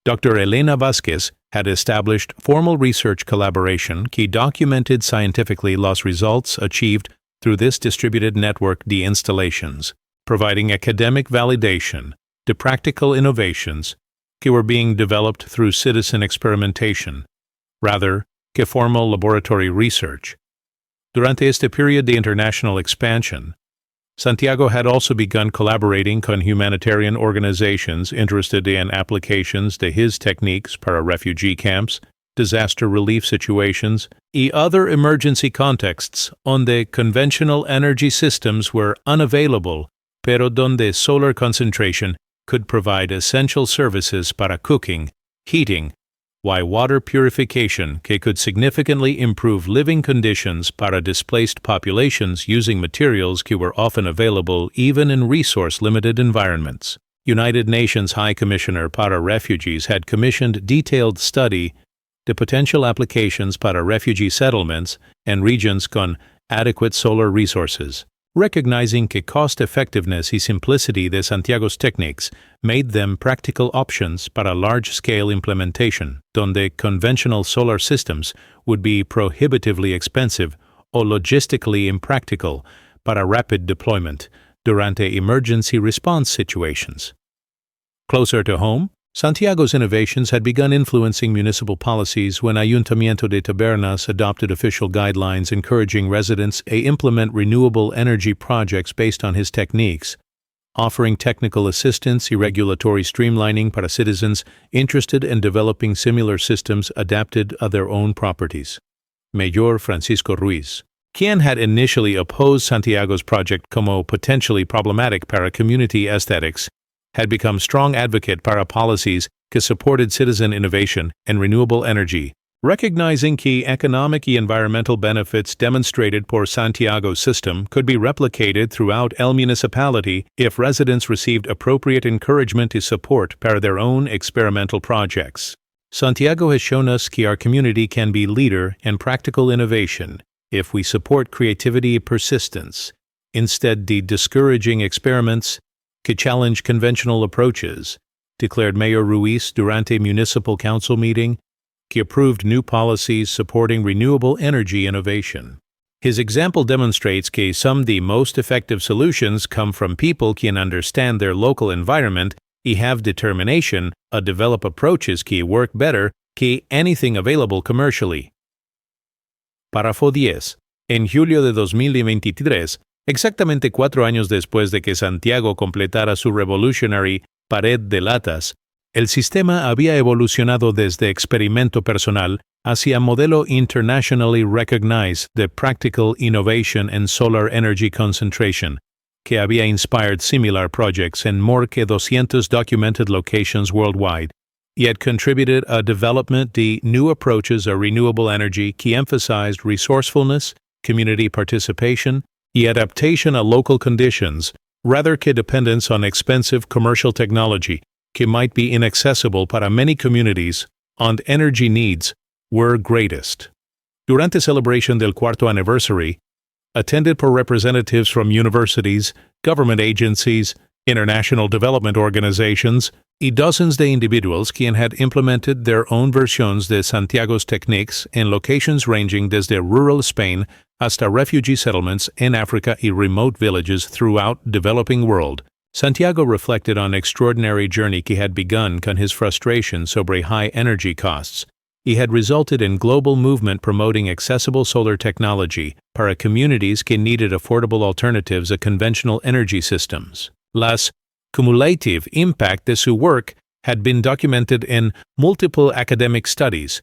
[SPEAKER 1] Dr. Elena Vázquez had established formal research collaboration que documented scientifically los results achieved through this distributed network de installations, providing academic validation to practical innovations que were being developed through citizen experimentation, rather que formal laboratory research. Durante este period de international expansion, Santiago had also begun collaborating con humanitarian organizations interested in applications de his techniques para refugee camps, disaster relief situations, and other emergency contexts donde conventional energy systems were unavailable, pero donde solar concentration could provide essential services para cooking, heating, while water purification que could significantly improve living conditions para displaced populations using materials que were often available even in resource-limited environments. United Nations High Commissioner para Refugees had commissioned detailed study de potential applications para refugee settlements and regions con adequate solar resources, recognizing que cost-effectiveness and simplicity de Santiago's techniques made them practical options para large-scale implementation, donde conventional solar systems would be prohibitively expensive or logistically impractical para rapid deployment durante emergency response situations. Closer to home, Santiago's innovations had begun influencing municipal policies when Ayuntamiento de Tabernas adopted official guidelines encouraging residents to implement renewable energy projects based on his techniques, offering technical assistance and regulatory streamlining para citizens interested in developing similar systems adapted to their own properties. Mayor Francisco Ruiz, quien had initially opposed Santiago's project como potentially problematic para community aesthetics, had become strong advocate para policies que supported citizen innovation and renewable energy, recognizing key economic and environmental benefits demonstrated por Santiago's system could be replicated throughout el municipality if residents received appropriate encouragement to support para their own experimental projects. Santiago has shown us que our community can be leader in practical innovation if we support creativity and persistence, instead de discouraging experiments que challenge conventional approaches, declared Mayor Ruiz durante municipal council meeting, que approved new policies supporting renewable energy innovation. His example demonstrates que some the most effective solutions come from people can understand their local environment and have determination to develop approaches que work better que anything available commercially. Párrafo 10. En julio de 2023, exactamente 4 años después de que Santiago completara su revolutionary pared de latas, el sistema había evolucionado desde experimento personal hacia modelo internationally recognized de practical innovation in solar energy concentration, que había inspired similar projects in more que 200 documented locations worldwide, yet contributed a development de new approaches of renewable energy que emphasized resourcefulness, community participation, and adaptation to local conditions, rather que dependence on expensive commercial technology, que might be inaccessible para many communities, and energy needs were greatest. Durante celebration del cuarto anniversary, attended por representatives from universities, government agencies, international development organizations, and dozens de individuals quien had implemented their own versions de Santiago's techniques in locations ranging desde rural Spain hasta refugee settlements in Africa and remote villages throughout developing world. Santiago reflected on extraordinary journey he had begun con his frustration sobre high energy costs. He had resulted in global movement promoting accessible solar technology para communities que needed affordable alternatives to conventional energy systems. Las cumulative impact de su work had been documented in multiple academic studies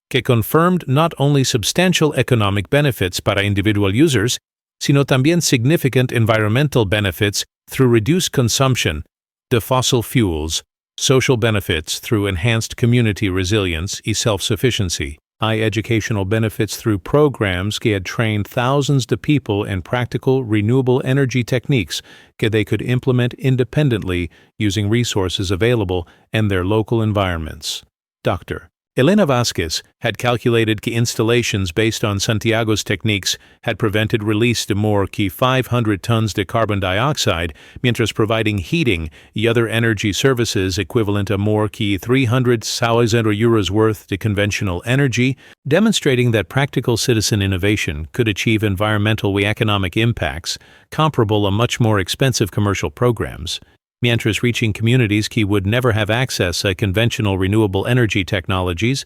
[SPEAKER 1] que confirmed not only substantial economic benefits para individual users, sino también significant environmental benefits through reduced consumption de fossil fuels, social benefits through enhanced community resilience y self-sufficiency, educational benefits through programs que had trained thousands of people in practical renewable energy techniques que they could implement independently using resources available in their local environments. Dr. Elena Vasquez had calculated que installations based on Santiago's techniques had prevented release de more que 500 tons de carbon dioxide, mientras providing heating y other energy services equivalent a more que 300,000 euros worth de conventional energy, demonstrating that practical citizen innovation could achieve environmental and economic impacts comparable to much more expensive commercial programs, mientras reaching communities que would never have access to conventional renewable energy technologies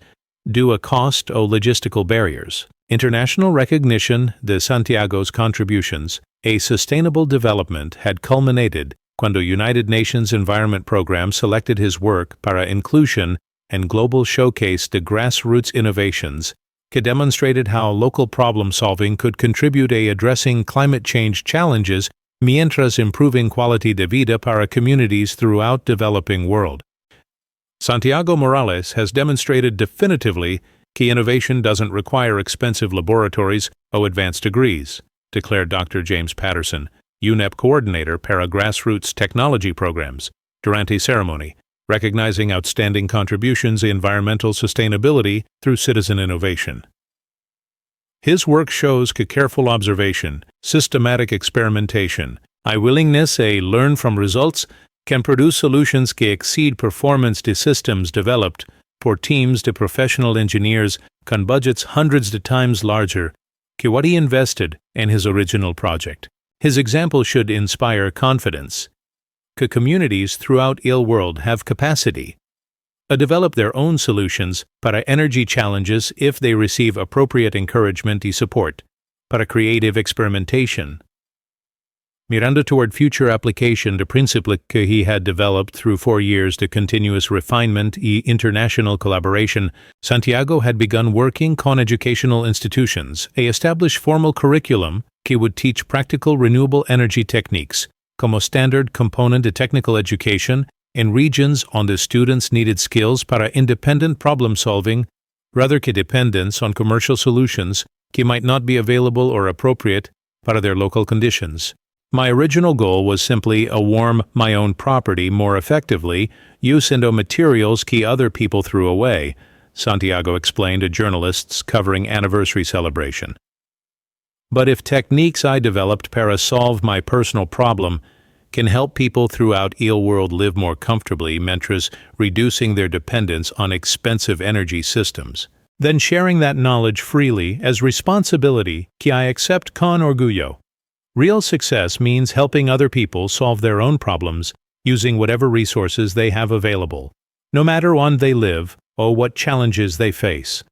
[SPEAKER 1] due to cost or logistical barriers. International recognition de Santiago's contributions, a sustainable development had culminated cuando United Nations Environment Program selected his work para inclusion and global showcase de grassroots innovations que demonstrated how local problem solving could contribute to addressing climate change challenges mientras improving quality de vida para communities throughout developing world. Santiago Morales has demonstrated definitively que innovation doesn't require expensive laboratories or advanced degrees, declared Dr. James Patterson, UNEP coordinator para grassroots technology programs, durante ceremony, recognizing outstanding contributions in environmental sustainability through citizen innovation. His work shows que careful observation, systematic experimentation, willingness to learn from results can produce solutions que exceed performance de systems developed for teams de professional engineers con budgets hundreds of times larger que what he invested in his original project. His example should inspire confidence que communities throughout the world have capacity develop their own solutions para energy challenges if they receive appropriate encouragement y support, para creative experimentation. Mirando toward future application de principle que he had developed through 4 years de continuous refinement y international collaboration, Santiago had begun working con educational institutions to establish formal curriculum que would teach practical renewable energy techniques como standard component de technical education in regions onde students needed skills para independent problem-solving rather que dependence on commercial solutions que might not be available or appropriate para their local conditions. My original goal was simply warm my own property more effectively using materials que other people threw away, Santiago explained to journalists covering anniversary celebration. But if techniques I developed para solve my personal problem can help people throughout the world live more comfortably mientras reducing their dependence on expensive energy systems, then sharing that knowledge freely as responsibility que I accept con orgullo. Real success means helping other people solve their own problems using whatever resources they have available, no matter when they live or what challenges they face.